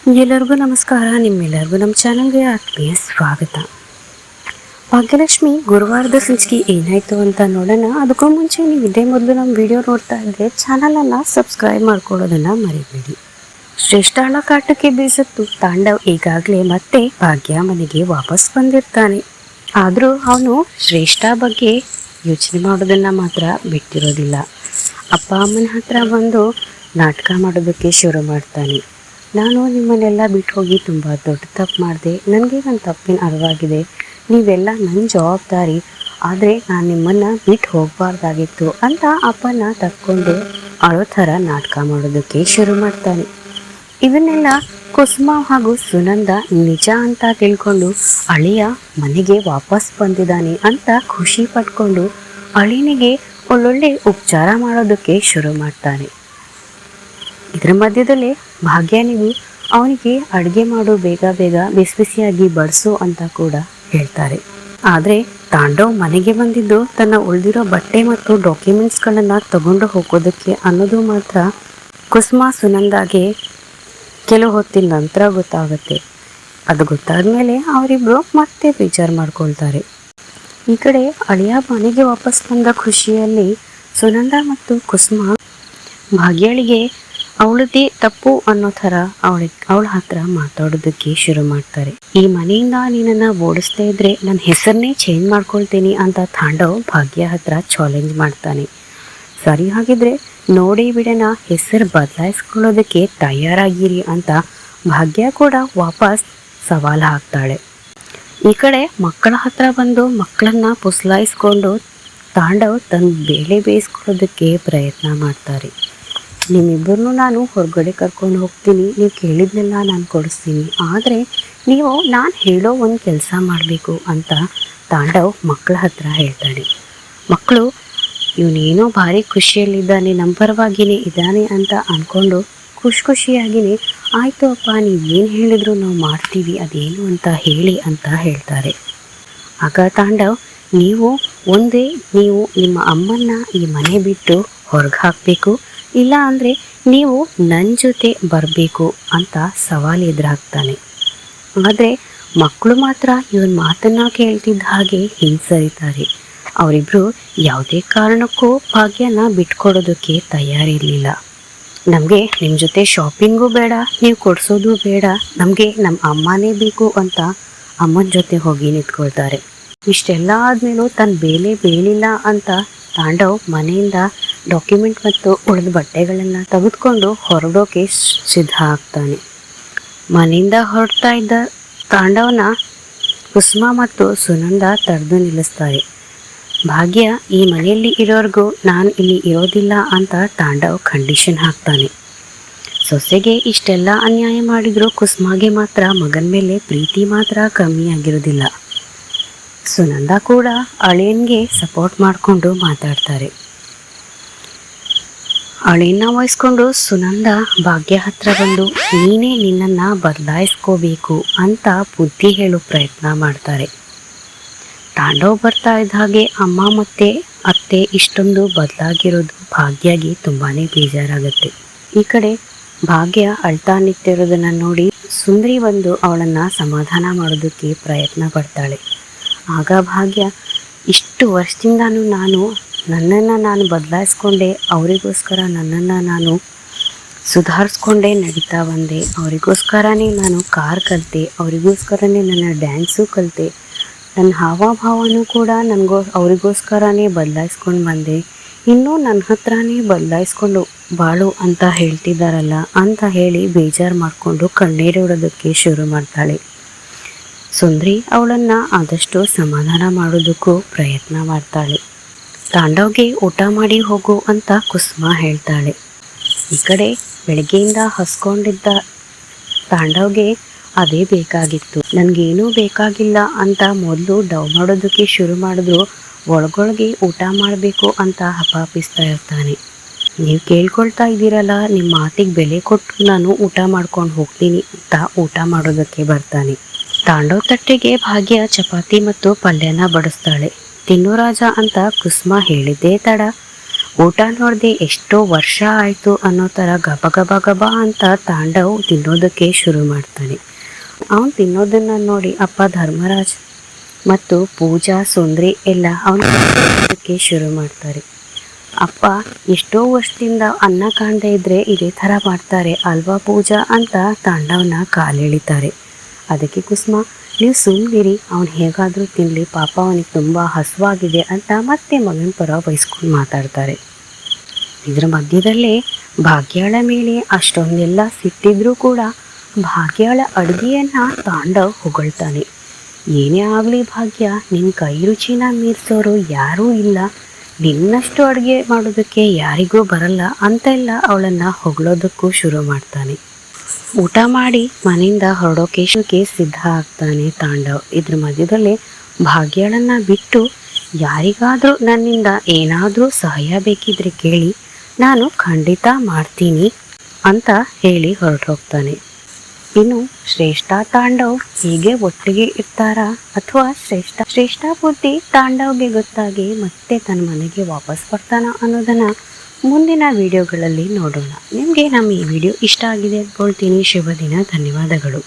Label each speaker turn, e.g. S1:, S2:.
S1: ಎಲ್ಲರಿಗೂ ನಮಸ್ಕಾರ. ನಿಮ್ಮೆಲ್ಲರಿಗೂ ನಮ್ಮ ಚಾನಲ್ಗೆ ಆತ್ಮೀಯ ಸ್ವಾಗತ. ಭಾಗ್ಯಲಕ್ಷ್ಮಿ ಗುರುವಾರದ ಸಂಚಿಕೆ ಏನಾಯ್ತು ಅಂತ ನೋಡೋಣ. ಅದಕ್ಕೂ ಮುಂಚೆ ನೀವು ಇದೇ ಮೊದಲು ನಮ್ಮ ವಿಡಿಯೋ ನೋಡ್ತಾ ಇದ್ದರೆ ಚಾನಲನ್ನು ಸಬ್ಸ್ಕ್ರೈಬ್ ಮಾಡ್ಕೊಳ್ಳೋದನ್ನು ಮರಿಬೇಡಿ. ಶ್ರೇಷ್ಠಳ ಕಾಟಕ್ಕೆ ಬೀಸತ್ತು ತಾಂಡವ್ ಈಗಾಗಲೇ ಮತ್ತೆ ಭಾಗ್ಯ ಮನೆಗೆ ವಾಪಸ್ ಬಂದಿರ್ತಾನೆ. ಆದರೂ ಅವನು ಶ್ರೇಷ್ಠ ಬಗ್ಗೆ ಯೋಚನೆ ಮಾಡೋದನ್ನು ಮಾತ್ರ ಬಿಟ್ಟಿರೋದಿಲ್ಲ. ಅಪ್ಪ ಅಮ್ಮನ ಹತ್ರ ಬಂದು ನಾಟಕ ಮಾಡೋದಕ್ಕೆ ಶುರು ಮಾಡ್ತಾನೆ. ನಾನು ನಿಮ್ಮನ್ನೆಲ್ಲ ಬಿಟ್ಟು ಹೋಗಿ ತುಂಬ ದೊಡ್ಡ ತಪ್ಪು ಮಾಡಿದೆ, ನನಗೆ ನನ್ನ ತಪ್ಪಿನ ಅರಿವಾಗಿದೆ, ನೀವೆಲ್ಲ ನನ್ನ ಜವಾಬ್ದಾರಿ, ಆದರೆ ನಾನು ನಿಮ್ಮನ್ನು ಬಿಟ್ಟು ಹೋಗಬಾರ್ದಾಗಿತ್ತು ಅಂತ ಅಪ್ಪನ ತಕ್ಕೊಂಡು ಅಳೋ ಥರ ನಾಟಕ ಮಾಡೋದಕ್ಕೆ ಶುರು ಮಾಡ್ತಾನೆ. ಇದನ್ನೆಲ್ಲ ಕುಸುಮ ಹಾಗೂ ಸುನಂದ ನಿಜ ಅಂತ ತಿಳ್ಕೊಂಡು ಅಳಿಯ ಮನೆಗೆ ವಾಪಸ್ ಬಂದಿದ್ದಾನೆ ಅಂತ ಖುಷಿ ಪಟ್ಕೊಂಡು ಅಳಿನಿಗೆ ಒಳ್ಳೊಳ್ಳೆ ಉಪಚಾರ ಮಾಡೋದಕ್ಕೆ ಶುರು ಮಾಡ್ತಾನೆ. ಇದರ ಮಧ್ಯದಲ್ಲೇ ಭಾಗ್ಯನಿಗೂ ಅವನಿಗೆ ಅಡುಗೆ ಮಾಡು, ಬೇಗ ಬೇಗ ಬಿಸಿ ಬಿಸಿಯಾಗಿ ಬಡಿಸು ಅಂತ ಕೂಡ ಹೇಳ್ತಾರೆ. ಆದರೆ ತಾಂಡವ್ ಮನೆಗೆ ಬಂದಿದ್ದು ತನ್ನ ಉಳಿದಿರೋ ಬಟ್ಟೆ ಮತ್ತು ಡಾಕ್ಯುಮೆಂಟ್ಸ್ಗಳನ್ನು ತಗೊಂಡು ಹೋಗೋದಕ್ಕೆ ಅನ್ನೋದು ಮಾತ್ರ ಕುಸುಮ ಸುನಂದಾಗೆ ಕೆಲವು ಹೊತ್ತಿನ ನಂತರ ಗೊತ್ತಾಗುತ್ತೆ. ಅದು ಗೊತ್ತಾದ ಮೇಲೆ ಅವರಿಬ್ಬರು ಮತ್ತೆ ವಿಚಾರ ಮಾಡ್ಕೊಳ್ತಾರೆ. ಈ ಕಡೆ ಅಳಿಯ ಮನೆಗೆ ವಾಪಸ್ ಬಂದ ಖುಷಿಯಲ್ಲಿ ಸುನಂದ ಮತ್ತು ಕುಸುಮ ಭಾಗ್ಯಳಿಗೆ ಅವಳದೇ ತಪ್ಪು ಅನ್ನೋ ಥರ ಅವಳ ಹತ್ರ ಮಾತಾಡೋದಕ್ಕೆ ಶುರು ಮಾಡ್ತಾರೆ. ಈ ಮನೆಯಿಂದ ನೀನನ್ನು ಓಡಿಸ್ತಾ ಇದ್ರೆ ನನ್ನ ಹೆಸರನ್ನೇ ಚೇಂಜ್ ಮಾಡ್ಕೊಳ್ತೀನಿ ಅಂತ ತಾಂಡವ್ ಭಾಗ್ಯ ಹತ್ರ ಚಾಲೆಂಜ್ ಮಾಡ್ತಾನೆ. ಸರಿ, ಹಾಗಿದ್ರೆ ನೋಡಿ ಬಿಡೋಣ, ಹೆಸರು ಬದಲಾಯಿಸ್ಕೊಳ್ಳೋದಕ್ಕೆ ತಯಾರಾಗಿರಿ ಅಂತ ಭಾಗ್ಯ ಕೂಡ ವಾಪಸ್ ಸವಾಲು ಹಾಕ್ತಾಳೆ. ಈ ಕಡೆ ಮಕ್ಕಳ ಹತ್ರ ಬಂದು ಮಕ್ಕಳನ್ನ ಪುಸಲಾಯಿಸ್ಕೊಂಡು ತಾಂಡವ್ ತನ್ನ ಬೇಳೆ ಬೇಯಿಸ್ಕೊಳ್ಳೋದಕ್ಕೆ ಪ್ರಯತ್ನ ಮಾಡ್ತಾರೆ. ನಿಮ್ಮಿಬ್ಬರನ್ನು ನಾನು ಹೊರಗಡೆ ಕರ್ಕೊಂಡು ಹೋಗ್ತೀನಿ, ನೀವು ಕೇಳಿದ್ನೆಲ್ಲ ನಾನು ಕೊಡಿಸ್ತೀನಿ, ಆದರೆ ನೀವು ನಾನು ಹೇಳೋ ಒಂದು ಕೆಲಸ ಮಾಡಬೇಕು ಅಂತ ತಾಂಡವ್ ಮಕ್ಕಳ ಹತ್ರ ಹೇಳ್ತಾನೆ. ಮಕ್ಕಳು ಇವನೇನೋ ಭಾರಿ ಖುಷಿಯಲ್ಲಿದ್ದಾನೆ, ನಮ್ಮ ಪರವಾಗಿಯೇ ಇದ್ದಾನೆ ಅಂತ ಅಂದ್ಕೊಂಡು ಖುಷಿಯಾಗಿಯೇ ಆಯಿತು ಅಪ್ಪ, ನೀವೇನು ಹೇಳಿದ್ರು ನಾವು ಮಾಡ್ತೀವಿ, ಅದೇನು ಅಂತ ಹೇಳಿ ಅಂತ ಹೇಳ್ತಾರೆ. ಆಗ ತಾಂಡವ್ ನೀವು ನಿಮ್ಮ ಅಮ್ಮನ್ನ ಈ ಮನೆ ಬಿಟ್ಟು ಹೊರಗೆ ಹಾಕಬೇಕು, ಇಲ್ಲ ಅಂದರೆ ನೀವು ನನ್ನ ಜೊತೆ ಬರಬೇಕು ಅಂತ ಸವಾಲು ಎದುರಾಗ್ತಾನೆ. ಆದರೆ ಮಕ್ಕಳು ಮಾತ್ರ ಇವನ ಮಾತನ್ನು ಕೇಳ್ತಿದ್ದ ಹಾಗೆ ಹಿಂಸರಿತಾರೆ. ಅವರಿಬ್ಬರು ಯಾವುದೇ ಕಾರಣಕ್ಕೂ ಭಾಗ್ಯನ ಬಿಟ್ಕೊಡೋದಕ್ಕೆ ತಯಾರಿರಲಿಲ್ಲ. ನಮಗೆ ನಿಮ್ಮ ಜೊತೆ ಶಾಪಿಂಗೂ ಬೇಡ, ನೀವು ಕೊಡಿಸೋದು ಬೇಡ, ನಮಗೆ ನಮ್ಮ ಅಮ್ಮನೇ ಬೇಕು ಅಂತ ಅಮ್ಮನ ಜೊತೆ ಹೋಗಿ ನಿಂತ್ಕೊಳ್ತಾರೆ. ಇಷ್ಟೆಲ್ಲ ಆದಮೇಲೂ ತನ್ನ ಬೇಳೆ ಬೇಳಿಲ್ಲ ಅಂತ ತಾಂಡವ್ ಮನೆಯಿಂದ ಡಾಕ್ಯುಮೆಂಟ್ ಮತ್ತು ಉಳಿದ ಬಟ್ಟೆಗಳನ್ನು ತೆಗೆದುಕೊಂಡು ಹೊರಡೋಕೆ ಸಿದ್ಧ ಆಗ್ತಾನೆ. ಮನೆಯಿಂದ ಹೊರಡ್ತಾ ಇದ್ದ ತಾಂಡವನ ಕುಸುಮ ಮತ್ತು ಸುನಂದ ತಡೆದು ನಿಲ್ಲಿಸ್ತಾರೆ. ಭಾಗ್ಯ ಈ ಮನೆಯಲ್ಲಿ ಇರೋರ್ಗೂ ನಾನು ಇಲ್ಲಿ ಇರೋದಿಲ್ಲ ಅಂತ ತಾಂಡವ್ ಕಂಡೀಷನ್ ಹಾಕ್ತಾನೆ. ಸೊಸೆಗೆ ಇಷ್ಟೆಲ್ಲ ಅನ್ಯಾಯ ಮಾಡಿದ್ರು ಕುಸುಮಗೆ ಮಾತ್ರ ಮಗನ ಮೇಲೆ ಪ್ರೀತಿ ಮಾತ್ರ ಕಮ್ಮಿ ಆಗಿರೋದಿಲ್ಲ. ಸುನಂದ ಕೂಡ ಅಳಿಯನ್ಗೆ ಸಪೋರ್ಟ್ ಮಾಡಿಕೊಂಡು ಮಾತಾಡ್ತಾರೆ. ಅಳಿಯನ್ನ ವಹಿಸ್ಕೊಂಡು ಸುನಂದ ಭಾಗ್ಯ ಹತ್ರ ಬಂದು ನೀನೇ ನಿನ್ನನ್ನು ಬದಲಾಯಿಸ್ಕೋಬೇಕು ಅಂತ ಬುದ್ಧಿ ಹೇಳೋ ಪ್ರಯತ್ನ ಮಾಡ್ತಾರೆ. ತಾಂಡವ್ ಬರ್ತಾ ಇದ್ದ ಹಾಗೆ ಅಮ್ಮ ಮತ್ತು ಅತ್ತೆ ಇಷ್ಟೊಂದು ಬದಲಾಗಿರೋದು ಭಾಗ್ಯಗೆ ತುಂಬಾ ಬೇಜಾರಾಗುತ್ತೆ. ಈ ಕಡೆ ಭಾಗ್ಯ ಅಳ್ತಾ ನಿಂತಿರೋದನ್ನು ನೋಡಿ ಸುಂದರಿ ಬಂದು ಅವಳನ್ನು ಸಮಾಧಾನ ಮಾಡೋದಕ್ಕೆ ಪ್ರಯತ್ನ ಪಡ್ತಾಳೆ. ಆಗ ಭಾಗ್ಯ ಇಷ್ಟು ವರ್ಷದಿಂದನೂ ನನ್ನನ್ನು ನಾನು ಬದಲಾಯಿಸ್ಕೊಂಡೆ, ಅವರಿಗೋಸ್ಕರ ನನ್ನನ್ನು ನಾನು ಸುಧಾರಿಸ್ಕೊಂಡೇ ನಡೀತಾ ಬಂದೆ, ಅವರಿಗೋಸ್ಕರನೇ ನಾನು ಕಾರ್ ಕಲಿತೆ, ಅವರಿಗೋಸ್ಕರನೇ ನನ್ನ ಡ್ಯಾನ್ಸು ಕಲಿತೆ, ನನ್ನ ಹಾವಭಾವನೂ ಕೂಡ ಅವರಿಗೋಸ್ಕರನೇ ಬದಲಾಯಿಸ್ಕೊಂಡು ಬಂದೆ, ಇನ್ನೂ ನನ್ನ ಹತ್ರನೇ ಬದಲಾಯಿಸ್ಕೊಂಡು ಬಾಳು ಅಂತ ಹೇಳ್ತಿದ್ದಾರಲ್ಲ ಅಂತ ಹೇಳಿ ಬೇಜಾರು ಮಾಡಿಕೊಂಡು ಕಣ್ಣೀರಿಡೋದಕ್ಕೆ ಶುರು ಮಾಡ್ತಾಳೆ. ಸುಂದ್ರಿ ಅವಳನ್ನು ಆದಷ್ಟು ಸಮಾಧಾನ ಮಾಡೋದಕ್ಕೂ ಪ್ರಯತ್ನ ಮಾಡ್ತಾಳೆ. ತಾಂಡವ್ಗೆ ಊಟ ಮಾಡಿ ಹೋಗು ಅಂತ ಕುಸುಮ ಹೇಳ್ತಾಳೆ. ಈ ಕಡೆ ಬೆಳಗ್ಗೆಯಿಂದ ಹಸ್ಕೊಂಡಿದ್ದ ತಾಂಡವ್ಗೆ ಅದೇ ಬೇಕಾಗಿತ್ತು. ನನಗೇನೂ ಬೇಕಾಗಿಲ್ಲ ಅಂತ ಮೊದಲು ಡವ್ ಮಾಡೋದಕ್ಕೆ ಶುರು ಮಾಡಿದ್ರು ಒಳಗೊಳಗೆ ಊಟ ಮಾಡಬೇಕು ಅಂತ ಹಪಾಪಿಸ್ತಾ ಇರ್ತಾನೆ. ನೀವು ಕೇಳ್ಕೊಳ್ತಾ ಇದ್ದೀರಲ್ಲ, ನಿಮ್ಮ ಮಾತಿಗೆ ಬೆಲೆ ಕೊಟ್ಟು ನಾನು ಊಟ ಮಾಡ್ಕೊಂಡು ಹೋಗ್ತೀನಿ ಅಂತ ಊಟ ಮಾಡೋದಕ್ಕೆ ಬರ್ತಾನೆ. ತಾಂಡವ್ ತಟ್ಟೆಗೆ ಭಾಗ್ಯ ಚಪಾತಿ ಮತ್ತು ಪಲ್ಯನ ಬಡಿಸ್ತಾಳೆ. ತಿನ್ನು ರಾಜ ಅಂತ ಕುಸುಮ ಹೇಳಿದ್ದೇ ತಡ ಊಟ ನೋಡದೆ ಎಷ್ಟೋ ವರ್ಷ ಆಯಿತು ಅನ್ನೋ ಥರ ಗಬ ಗಬ ಗಬ ಅಂತ ತಾಂಡವ್ ತಿನ್ನೋದಕ್ಕೆ ಶುರು ಮಾಡ್ತಾನೆ. ಅವನು ತಿನ್ನೋದನ್ನು ನೋಡಿ ಅಪ್ಪ ಧರ್ಮರಾಜ್ ಮತ್ತು ಪೂಜಾ ಸುಂದ್ರಿ ಎಲ್ಲ ಅವನಿಗೆ ಶುರು ಮಾಡ್ತಾರೆ. ಅಪ್ಪ ಎಷ್ಟೋ ವರ್ಷದಿಂದ ಅನ್ನ ಕಾಣದೇ ಇದ್ರೆ ಇದೇ ಥರ ಮಾಡ್ತಾರೆ ಅಲ್ವಾ ಪೂಜಾ ಅಂತ ತಾಂಡವನ ಕಾಲೆಳಿತಾರೆ. ಅದಕ್ಕೆ ಕುಸುಮ, ನೀವು ಸುಮ್ಮನಿರಿ, ಅವನು ಹೇಗಾದರೂ ತಿನ್ನಲಿ, ಪಾಪ ಅವನಿಗೆ ತುಂಬ ಹಸುವಾಗಿದೆ ಅಂತ ಮತ್ತೆ ಮಗನ ಪರ ವಹಿಸ್ಕೊಂಡು ಮಾತಾಡ್ತಾರೆ. ಇದರ ಮಧ್ಯದಲ್ಲೇ ಭಾಗ್ಯಾಳ ಮೇಲೆ ಅಷ್ಟೊಂದೆಲ್ಲ ಸಿಟ್ಟಿದ್ರೂ ಕೂಡ ಭಾಗ್ಯಾಳ ಅಡುಗೆಯನ್ನು ತಾಂಡವ್ ಹೊಗಳ್ತಾನೆ. ಏನೇ ಆಗಲಿ ಭಾಗ್ಯ, ನಿನ್ನ ಕೈ ರುಚಿನ ಮೀರಿಸೋರು ಯಾರೂ ಇಲ್ಲ, ನಿನ್ನಷ್ಟು ಅಡುಗೆ ಮಾಡೋದಕ್ಕೆ ಯಾರಿಗೂ ಬರಲ್ಲ ಅಂತೆಲ್ಲ ಅವಳನ್ನು ಹೊಗಳೋದಕ್ಕೂ ಶುರು ಮಾಡ್ತಾನೆ. ಊಟ ಮಾಡಿ ಮನೆಯಿಂದ ಹೊರಡೋಕೆ ಸಿದ್ಧ ಆಗ್ತಾನೆ ತಾಂಡವ್. ಇದ್ರ ಮಧ್ಯದಲ್ಲೇ ಭಾಗ್ಯಳನ್ನು ಬಿಟ್ಟು, ಯಾರಿಗಾದರೂ ನನ್ನಿಂದ ಏನಾದರೂ ಸಹಾಯ ಬೇಕಿದ್ರೆ ಕೇಳಿ, ನಾನು ಖಂಡಿತ ಮಾಡ್ತೀನಿ ಅಂತ ಹೇಳಿ ಹೊರಟೋಗ್ತಾನೆ. ಇನ್ನು ಶ್ರೇಷ್ಠ ತಾಂಡವ್ ಹೀಗೆ ಒಟ್ಟಿಗೆ ಇರ್ತಾರಾ ಅಥವಾ ಶ್ರೇಷ್ಠ ಬುದ್ಧಿ ತಾಂಡವ್ಗೆ ಗೊತ್ತಾಗಿ ಮತ್ತೆ ತನ್ನ ಮನೆಗೆ ವಾಪಸ್ ಬರ್ತಾನ ಅನ್ನೋದನ್ನ ಮುಂದಿನ ವಿಡಿಯೋಗಳಲ್ಲಿ ನೋಡೋಣ. ನಿಮಗೆ ನಮ್ಮ ಈ ವಿಡಿಯೋ ಇಷ್ಟ ಆಗಿದೆ ಅಂದ್ಕೊಳ್ತೀನಿ. ಶುಭ ದಿನ. ಧನ್ಯವಾದಗಳು.